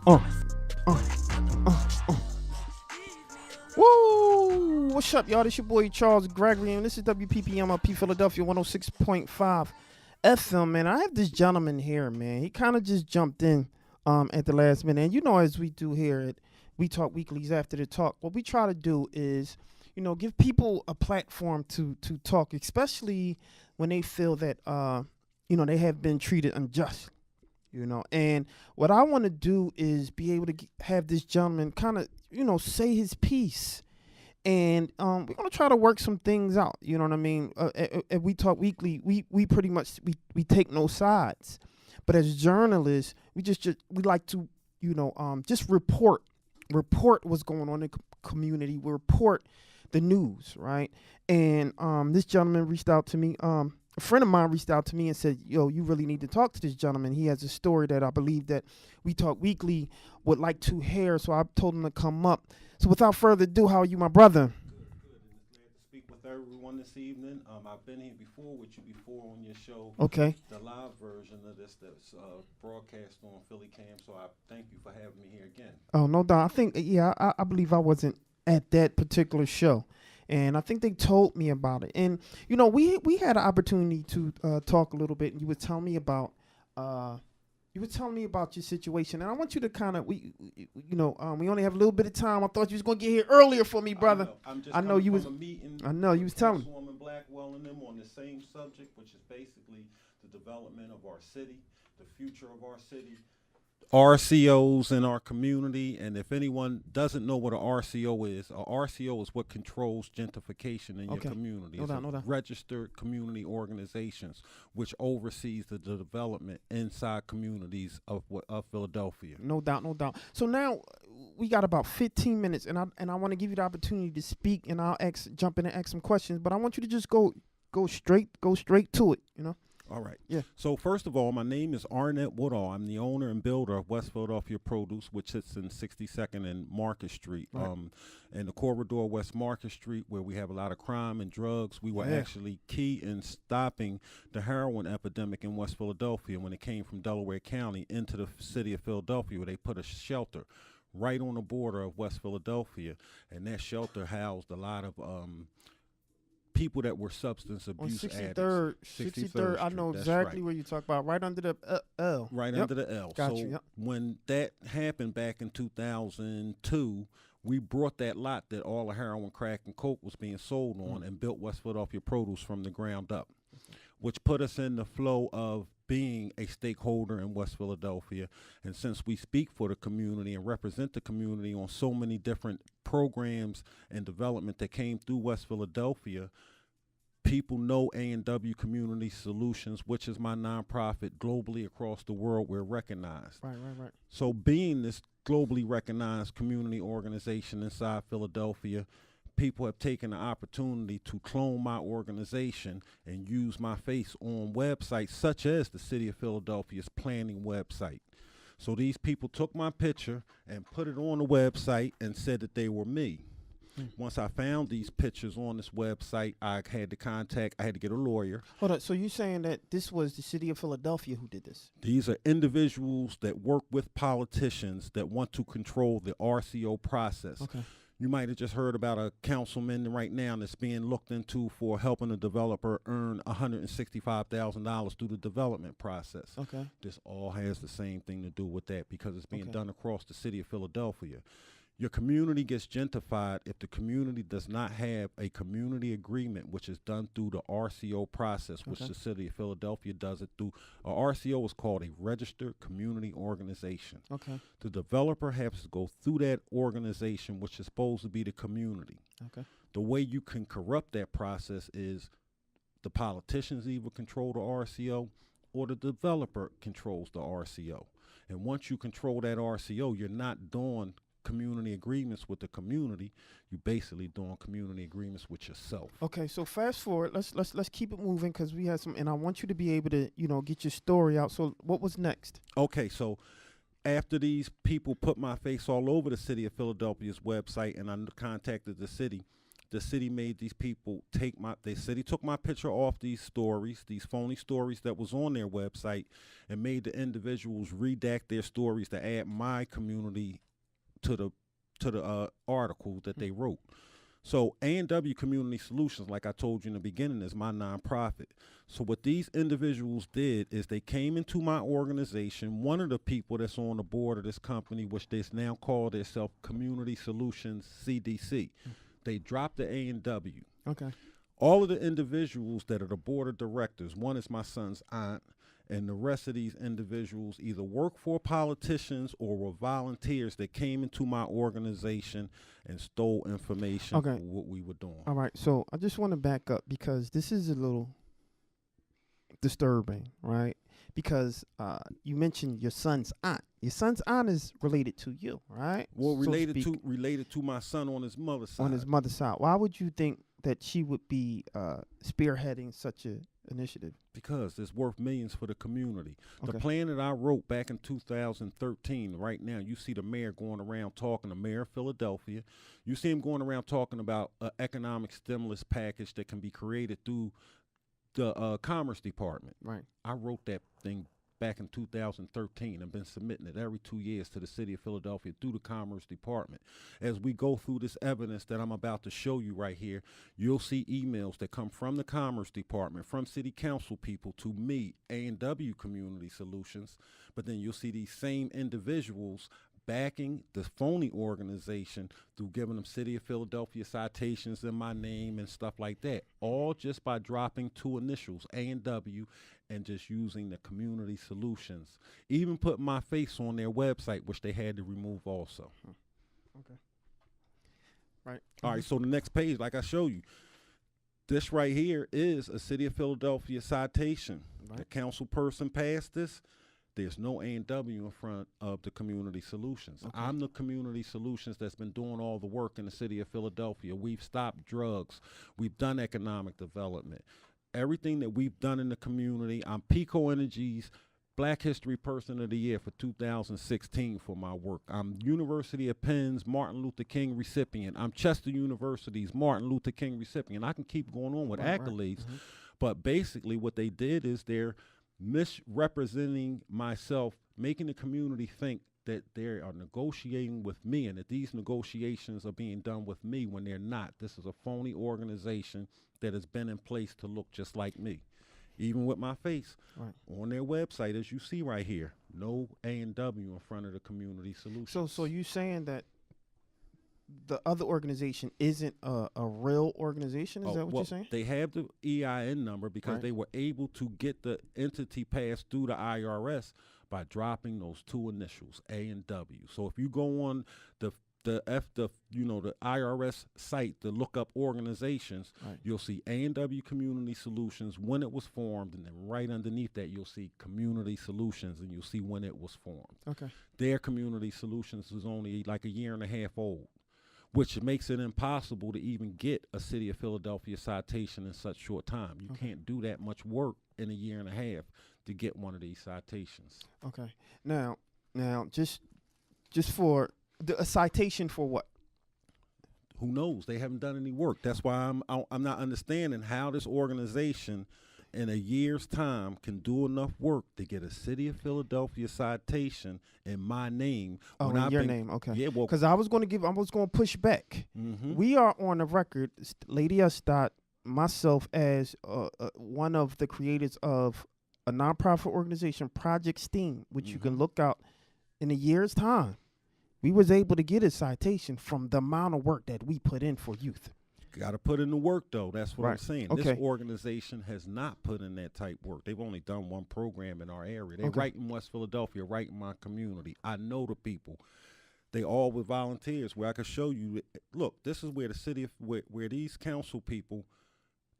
Uh, uh, uh. Woo! What's up, y'all? This your boy Charles Gregory, and this is WPPM LP Philadelphia 106.5 FM. Man, I have this gentleman here, man. He kind of just jumped in at the last minute. And you know, as we do here at We Talk Weeklies after the talk, what we try to do is, you know, give people a platform to talk, especially when they feel that, you know, they have been treated unjustly. You know, and what I want to do is be able to have this gentleman kind of, you know, say his piece. And we're going to try to work some things out. You know what I mean? At We Talk Weekly, we pretty much, we take no sides. But as journalists, we like to, you know, just report what's going on in the community. We report the news, right? And this gentleman reached out to me. A friend of mine reached out to me and said, yo, you really need to talk to this gentleman. He has a story that I believe that We Talk Weekly would like to hear. So I told him to come up. So without further ado, how are you, my brother? Good. And it's glad to speak with everyone this evening. I've been here before with you before on your show. Okay. The live version of this that's broadcast on Philly Cam. So I thank you for having me here again. Oh, no doubt. I think, yeah, I believe I wasn't at that particular show. And I think they told me about it. And, you know, we had an opportunity to talk a little bit, and you were telling me about your situation. And I want you to kind of, we only have a little bit of time. I thought you was going to get here earlier for me, brother. I know you was a meeting. I know you was telling me. Councilwoman Blackwell and them on the same subject, which is basically the development of our city, the future of our city. RCOs in our community, and if anyone doesn't know what a RCO is what controls gentrification in your community. No doubt. Registered community organizations, which oversees the development inside communities of Philadelphia. No doubt. So now we got about 15 minutes, and I want to give you the opportunity to speak, and I'll jump in and ask some questions, but I want you to just go straight to it, you know? All right. Yeah. So first of all, my name is Arnett Woodall. I'm the owner and builder of West Philadelphia Produce, which sits in 62nd and Market Street. Right. In the corridor West Market Street, where we have a lot of crime and drugs. We were actually key in stopping the heroin epidemic in West Philadelphia when it came from Delaware County into the city of Philadelphia, where they put a shelter right on the border of West Philadelphia. And that shelter housed a lot of people that were substance abuse addicts. 63rd, I know exactly where you talk about, right under the L. Right under the L. Got so you, yep. When that happened back in 2002, we brought that lot that all the heroin, crack, and coke was being sold on and built West Philadelphia Produce from the ground up, which put us in the flow of being a stakeholder in West Philadelphia. And since we speak for the community and represent the community on so many different programs and development that came through West Philadelphia, people know A&W Community Solutions, which is my nonprofit. Globally across the world, we're recognized. Right. So being this globally recognized community organization inside Philadelphia, people have taken the opportunity to clone my organization and use my face on websites such as the City of Philadelphia's planning website. So these people took my picture and put it on the website and said that they were me. Once I found these pictures on this website, I had to get a lawyer. Hold on. So you're saying that this was the City of Philadelphia who did this? These are individuals that work with politicians that want to control the RCO process. Okay. You might have just heard about a councilman right now that's being looked into for helping a developer earn $165,000 through the development process. Okay. This all has the same thing to do with that because it's being done across the city of Philadelphia. Your community gets gentrified if the community does not have a community agreement, which is done through the RCO process, which the city of Philadelphia does it through. A RCO is called a registered community organization. Okay. The developer has to go through that organization, which is supposed to be the community. Okay. The way you can corrupt that process is the politicians either control the RCO or the developer controls the RCO. And once you control that RCO, you're not doing community agreements with the community. You're basically doing community agreements with yourself. Okay, so fast forward. Let's keep it moving because we had some, and I want you to be able to, you know, get your story out. So what was next? Okay, so after these people put my face all over the City of Philadelphia's website and I contacted the city, the city made these people the city took my picture off these stories, these phony stories that was on their website, and made the individuals redact their stories to add my community to the article that they wrote. So A&W Community Solutions, like I told you in the beginning, is my nonprofit. So what these individuals did is they came into my organization. One of the people that's on the board of this company, which they now call themselves Community Solutions CDC, they dropped the A&W. Okay. All of the individuals that are the board of directors, one is my son's aunt, and the rest of these individuals either work for politicians or were volunteers that came into my organization and stole information for what we were doing. All right, so I just want to back up because this is a little disturbing, right? Because you mentioned your son's aunt. Your son's aunt is related to you, right? Well, related to my son on his mother's side. On his mother's side. Why would you think that she would be spearheading such a initiative? Because it's worth millions for the community. Okay. The plan that I wrote back in 2013, right now, you see the mayor going around talking, the mayor of Philadelphia. You see him going around talking about an economic stimulus package that can be created through the Commerce Department. Right. I wrote that thing back in 2013 and been submitting it every 2 years to the city of Philadelphia through the Commerce Department. As we go through this evidence that I'm about to show you right here, you'll see emails that come from the Commerce Department, from city council people to me, A&W Community Solutions, but then you'll see these same individuals backing the phony organization through giving them City of Philadelphia citations in my name and stuff like that, all just by dropping two initials, A&W, and just using the Community Solutions. Even put my face on their website, which they had to remove also. Okay. Right. All right, so the next page, like I show you, this right here is a City of Philadelphia citation. Right. The council person passed this. There's no A&W in front of the Community Solutions. Okay. I'm the Community Solutions that's been doing all the work in the city of Philadelphia. We've stopped drugs. We've done economic development. Everything that we've done in the community. I'm Pico Energy's Black History Person of the Year for 2016 for my work. I'm University of Penn's Martin Luther King recipient. I'm Chester University's Martin Luther King recipient. I can keep going on with accolades, right. Mm-hmm. but basically what they did is they're misrepresenting myself, making the community think that they are negotiating with me and that these negotiations are being done with me when they're not. This is a phony organization that has been in place to look just like me. Even with my face on their website, as you see right here, no A&W in front of the Community Solutions. So you saying that the other organization isn't a real organization? Is that what you're saying? They have the EIN number because they were able to get the entity passed through the IRS by dropping those two initials, A and W. So if you go on the IRS site to look up organizations, you'll see A&W Community Solutions, when it was formed, and then right underneath that you'll see Community Solutions, and you'll see when it was formed. Okay. Their Community Solutions is only like a year and a half old, which makes it impossible to even get a City of Philadelphia citation in such short time. You can't do that much work in a year and a half to get one of these citations. Okay. Now, just for a citation for what? Who knows? They haven't done any work. That's why I'm not understanding how this organization in a year's time can do enough work to get a City of Philadelphia citation in my name. Oh, in your name, okay. Yeah, well, because I was going to push back. Mm-hmm. We are on the record, Lady S. myself as one of the creators of a nonprofit organization, Project STEAM, which you can look out in a year's time. We was able to get a citation from the amount of work that we put in for youth. Got to put in the work, though. That's what I'm saying. Okay. This organization has not put in that type work. They've only done one program in our area. They're right in West Philadelphia, right in my community. I know the people. They all were volunteers where I could show you. Look, this is where the city, where these council people,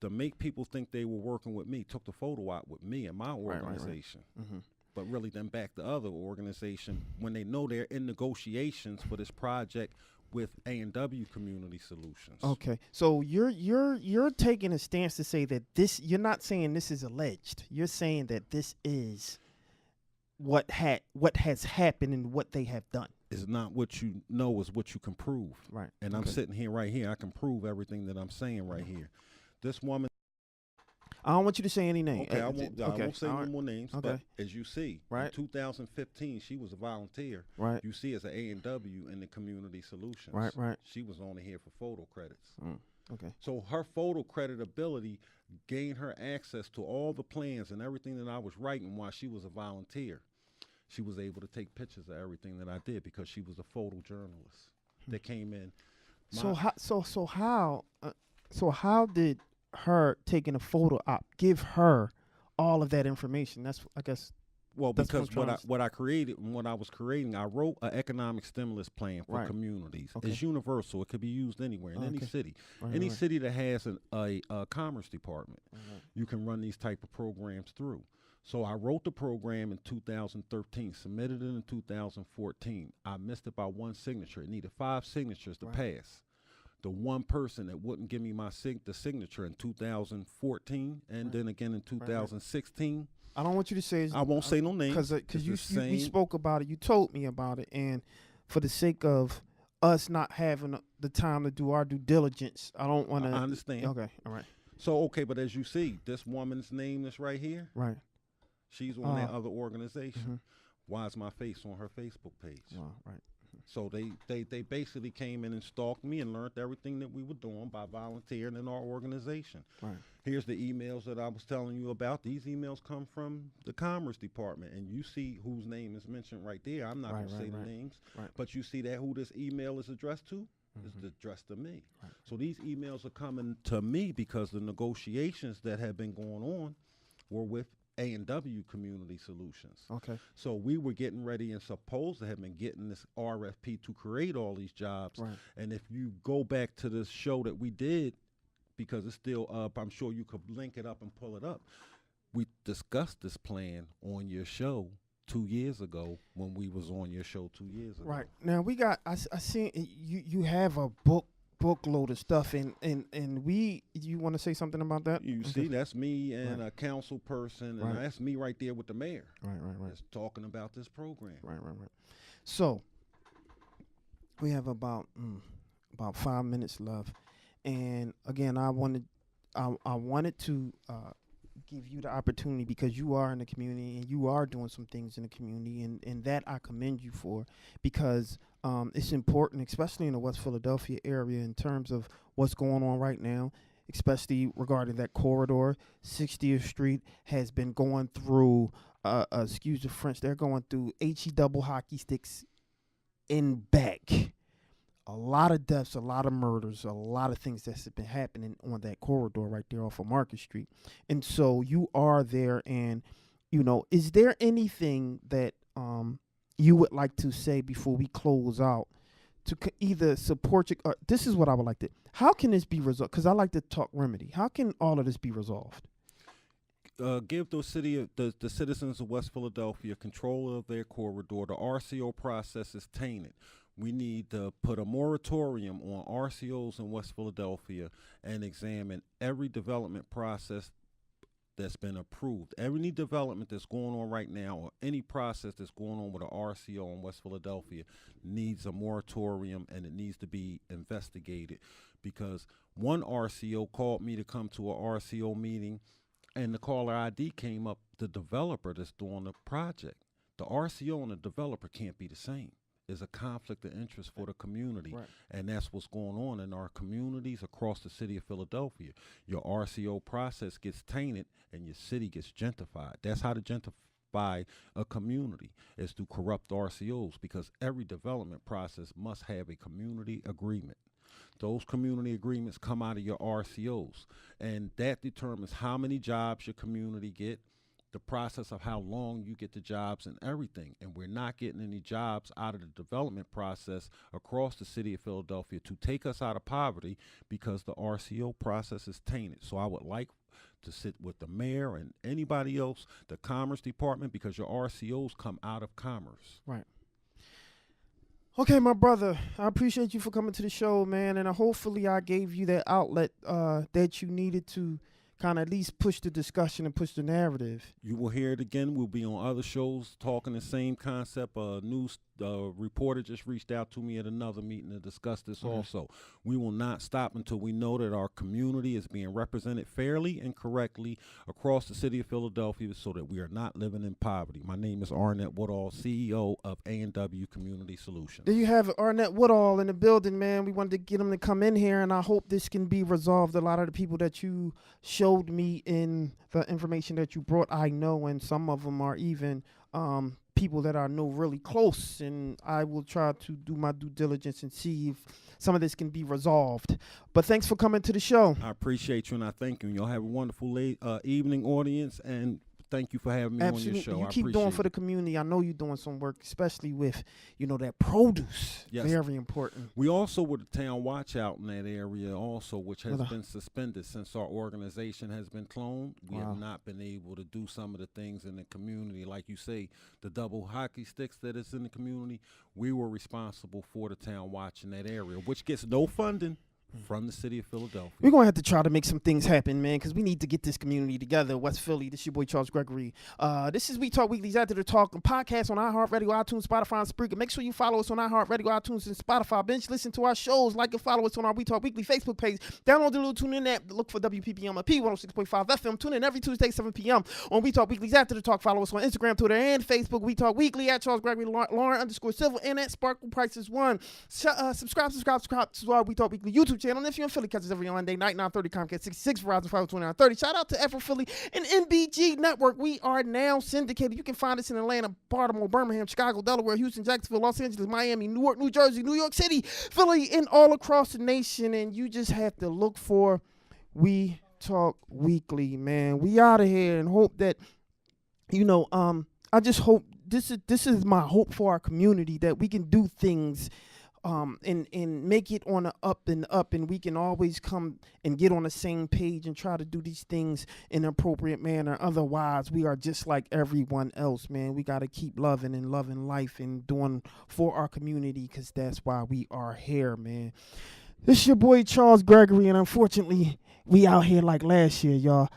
to make people think they were working with me, took the photo out with me and my organization. Mm-hmm. But really then back the other organization when they know they're in negotiations for this project with A&W Community Solutions. Okay, so you're taking a stance to say that this. You're not saying this is alleged. You're saying that this is what has happened and what they have done. is not what you know, is what you can prove. Right. And I'm sitting here right here. I can prove everything that I'm saying right here. This woman. I don't want you to say any name. Okay, I won't say no more names. Okay. But as you see, in 2015, she was a volunteer. Right. You see, as an A&W in the Community Solutions. Right. She was only here for photo credits. Okay. So her photo credit ability gained her access to all the plans and everything that I was writing while she was a volunteer. She was able to take pictures of everything that I did because she was a photojournalist that came in. So how did her taking a photo op give her all of that information? That's, I guess. Well, because what I created and what I was creating, I wrote an economic stimulus plan for communities. Okay. It's universal. It could be used anywhere in any city. Right. City that has a commerce department, you can run these type of programs through. So I wrote the program in 2013, submitted it in 2014. I missed it by one signature. It needed 5 signatures to pass. The one person that wouldn't give me the signature in 2014 and then again in 2016. I don't want you to say. I won't say no names because we spoke about it. You told me about it, and for the sake of us not having the time to do our due diligence, I don't want to. I understand. Okay, all right. So but as you see, this woman's name is right here. Right. She's on that other organization. Why is my face on her Facebook page? Wow, right. So they basically came in and stalked me and learned everything that we were doing by volunteering in our organization. Right. Here's the emails that I was telling you about. These emails come from the Commerce Department, and you see whose name is mentioned right there. I'm not going to say the names, but you see that who this email is addressed to is addressed to me. Right. So these emails are coming to me because the negotiations that have been going on were with A&W Community Solutions. Okay. So we were getting ready and supposed to have been getting this RFP to create all these jobs. Right. And if you go back to this show that we did, because it's still up, I'm sure you could link it up and pull it up. We discussed this plan on your show 2 years ago when we was on your show 2 years ago. Right. Now we got, I seen you have a bookload of stuff, and you want to say something about that? You see, that's me and a council person, and that's me right there with the mayor. Right. That's talking about this program. Right. So we have about 5 minutes left, and again, I wanted to give you the opportunity because you are in the community and you are doing some things in the community, and that I commend you for, because it's important, especially in the West Philadelphia area, in terms of what's going on right now, especially regarding that corridor. 60th Street has been going through, excuse the French, they're going through HE double hockey sticks in back. A lot of deaths, a lot of murders, a lot of things that's been happening on that corridor right there off of Market Street. And so you are there, and, is there anything that you would like to say before we close out to either support you? This is what I would like to. How can this be resolved? Because I like to talk remedy. How can all of this be resolved? Give the citizens of West Philadelphia control of their corridor. The RCO process is tainted. We need to put a moratorium on RCOs in West Philadelphia and examine every development process that's been approved. Any development that's going on right now, or any process that's going on with an RCO in West Philadelphia, needs a moratorium, and it needs to be investigated. Because one RCO called me to come to a RCO meeting, and the caller ID came up, the developer that's doing the project. The RCO and the developer can't be the same. Is a conflict of interest for the community, and that's what's going on in our communities across the city of Philadelphia. Your RCO process gets tainted, and your city gets gentrified. That's how to gentrify a community, is through corrupt RCOs, because every development process must have a community agreement. Those community agreements come out of your RCOs, and that determines how many jobs your community get, the process of how long you get the jobs and everything. And we're not getting any jobs out of the development process across the city of Philadelphia to take us out of poverty, because the RCO process is tainted. So I would like to sit with the mayor and anybody else, the Commerce Department, because your RCOs come out of commerce. Right. Okay, my brother, I appreciate you for coming to the show, man, and hopefully I gave you that outlet that you needed to kind of at least push the discussion and push the narrative. You will hear it again. We'll be on other shows talking the same concept. The reporter just reached out to me at another meeting to discuss this also. We will not stop until we know that our community is being represented fairly and correctly across the city of Philadelphia so that we are not living in poverty. My name is Arnett Woodall, CEO of A&W Community Solutions. There you have it, Arnett Woodall in the building, man. We wanted to get him to come in here, and I hope this can be resolved. A lot of the people that you showed me in the information that you brought, I know, and some of them are even people that I know really close, and I will try to do my due diligence and see if some of this can be resolved. But thanks for coming to the show. I appreciate you, and I thank you. Y'all have a wonderful evening, audience, and thank you for having me on your show. You keep doing for the community. I know you're doing some work, especially with, that produce. Yes. Very important. We also were the town watch out in that area also, which has been suspended since our organization has been cloned. We have not been able to do some of the things in the community. Like you say, the double hockey sticks that is in the community, we were responsible for the town watch in that area, which gets no funding from the city of Philadelphia. We're going to have to try to make some things happen, man, because we need to get this community together. West Philly, this is your boy Charles Gregory. This is We Talk Weekly's After the Talk, a podcast on iHeartRadio, iTunes, Spotify, and Spreaker. Make sure you follow us on iHeartRadio, iTunes, and Spotify. Binge listen to our shows. Like and follow us on our We Talk Weekly Facebook page. Download the little TuneIn app. Look for WPPM LP 106.5 FM. Tune in every Tuesday, 7 p.m. on We Talk Weekly's After the Talk. Follow us on Instagram, Twitter, and Facebook. We Talk Weekly at Charles Gregory, Lauren_Sizzle, and at Sparkle Prices 1. Subscribe to our We Talk Weekly YouTube channel. And if you're in Philly, catch us every Monday night, 9:30, Comcast 66, Verizon 52930. Shout out to Afro Philly and NBG Network. We are now syndicated. You can find us in Atlanta, Baltimore, Birmingham, Chicago, Delaware, Houston, Jacksonville, Los Angeles, Miami, Newark, New Jersey, New York City, Philly, and all across the nation. And you just have to look for We Talk Weekly, man. We out of here, and hope that, I just hope this is my hope for our community, that we can do things and make it on the up, and we can always come and get on the same page and try to do these things in an appropriate manner. Otherwise, we are just like everyone else, man. We got to keep loving and loving life and doing for our community, because that's why we are here, man. This is your boy Charles Gregory, and unfortunately, we out here like last year, y'all.